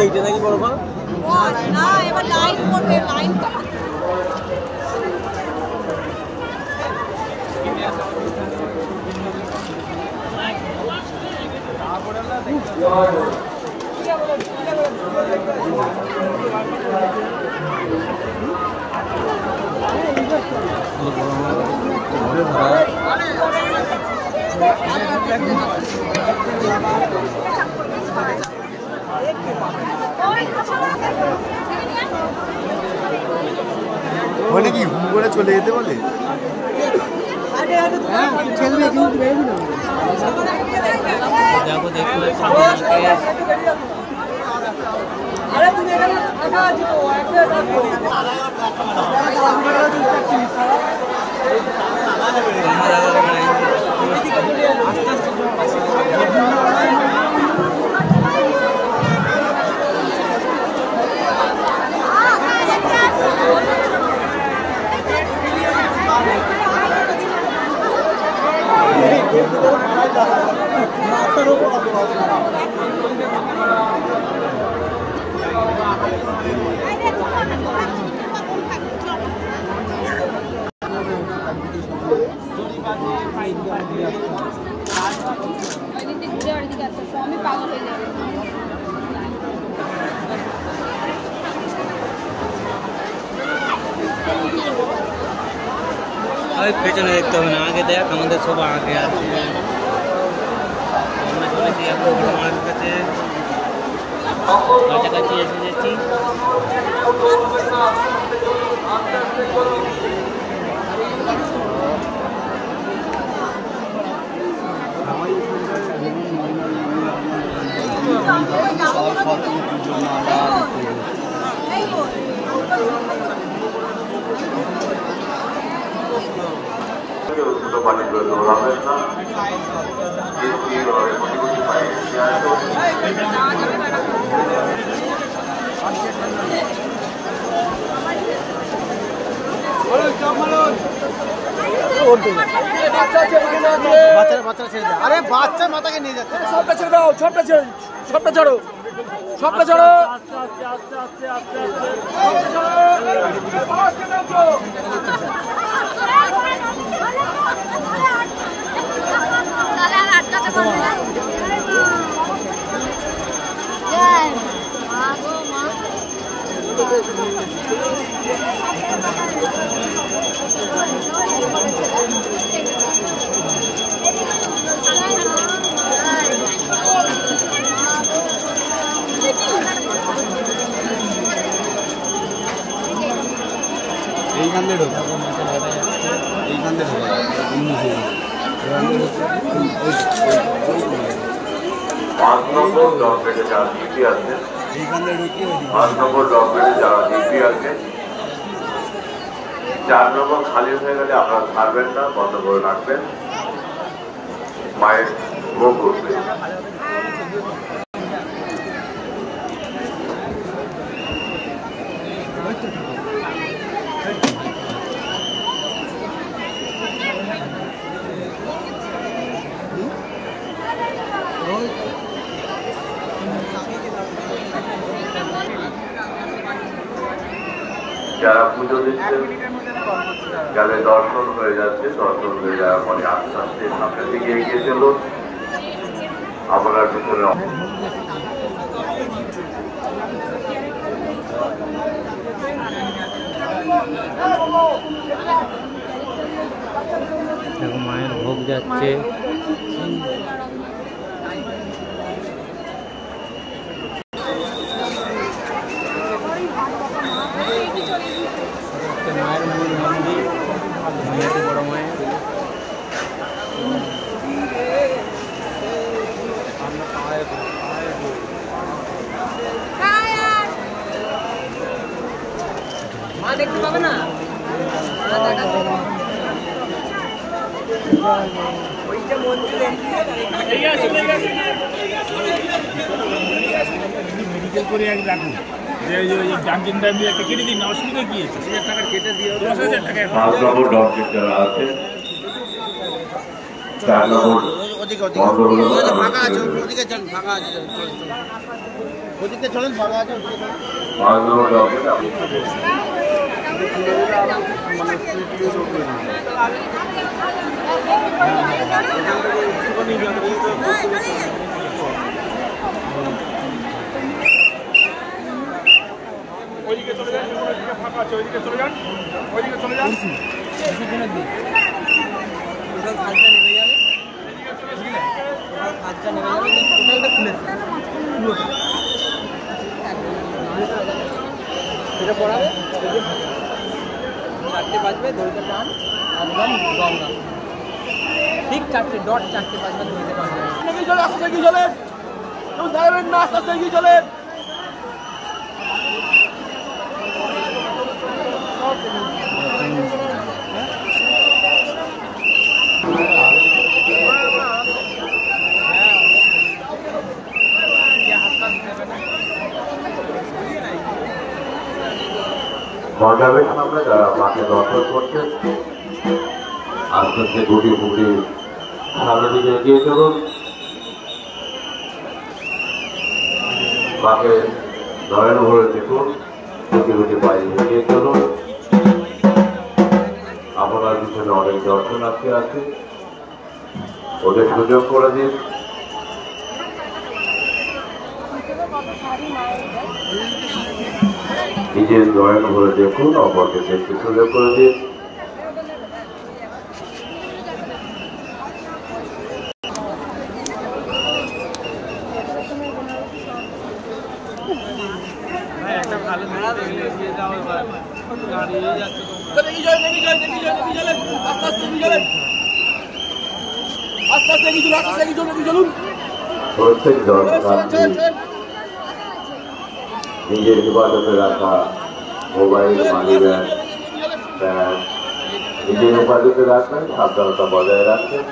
এইটা নাকি বড় মা না এবার লাইন করবে লাইন ওখানে কি হুম করে চলে যেতে বলে পেছনে দেখতে হবে না আগে দেখ আমাদের সব আগে আছে আমরা চলেছি এখন বড়মার কাছে কাছাকাছি এসে যাচ্ছি আরে বাচ্চা মাথাকে নিয়ে যাচ্ছে সবটা ছেড়ে দাও সবটা ছাড়ো সবটা ছাড়ো এইখান দিয়ে ঢোকা এইখান দিয়ে ঢোকা पाँच नम्बर डॉक्टर যারা ডিপি আছে এইখানে ঢুকি 5 নম্বর ডক্টরে যারা ডিপি আছে 4 নম্বর খালি হয়ে গেলে আপনারা ছাড়বেন না বন্ধ করে রাখবেন মায়ের ভোগ করবে যারা পুজো দিচ্ছেন যাদের দর্শন হয়ে যাচ্ছে দর্শন হয়ে যাওয়ার পরে আস্তে আস্তে সামনের দিকে এগিয়ে চলুন আপনার পিছনে মায়ের ভোগ যাচ্ছে মায়ের মূল মন্দির বড় মায়ের মা দেখতে পাবে না ওইটা মন্দির মেডিকেল করে এক রাখুন যে জানকিন দাম দিয়ে একটা কেটে দিন অসুবিধা কি আছে 1000 টাকা কেটে দিয়ে 10000 টাকা 5 নম্বর ডক্টর যারা আছে 4 নম্বর ওদিকে ফাঁকা আছে ওদিকে ফাঁকা আছে ওদিকে চলেন, ফাঁকা আছে ওদিকে চলেন। ওইদিকে চলে যান, ফাঁকা আছে, ওইদিকে চলে যান, ওইদিকে চলে যান। এটা পড়াবে 4টে বাজবে, দড়িটা টান একদম গঙ্গা ঠিক 4টে ডট 4টে বাজবে, দড়িটা বাজবে। এগিয়ে চলে, আস্তে এগিয়ে চলেন, কেউ দাঁড়াবেন না, আস্তে আস্তে এগিয়ে চলেন। পর্যবেক্ষণ আমরা যারা মাকে দর্শন করছে আস্তে আস্তে গুটি গুটি সামনের দিকে এগিয়ে চলুন। মাকে নয়ন ভরে দেখুন, গুটি গুটি বাইরে এগিয়ে চলুন। আপনার পিছনে অনেক দর্শনার্থী আছে, ওদের সুযোগ করে দিন। নিজের নয়ন ভরে দেখুন, অপরকে দেখতে সুযোগ করে দিন। একটা ভালো মেলা দেখলে দিয়ে যাওয়া গাড়ি যাচ্ছে এগিয়ে চলেন, এগিয়ে চলেন, এগিয়ে চলেন, এগিয়ে চলেন, আস্তে আস্তে এগিয়ে চলেন, আস্তে আস্তে এগিয়ে চলুন, আস্তে আস্তে এগিয়ে চলুন, এগিয়ে চলুন। প্রত্যেক চলেন, দর্শনার্থী চলেন, চলেন। নিজের হেফাজতে রাখা মোবাইল, মানি ব্যাগ, নিজের হেফাজতে রাখবেন, সাবধানতা বজায় রাখবেন।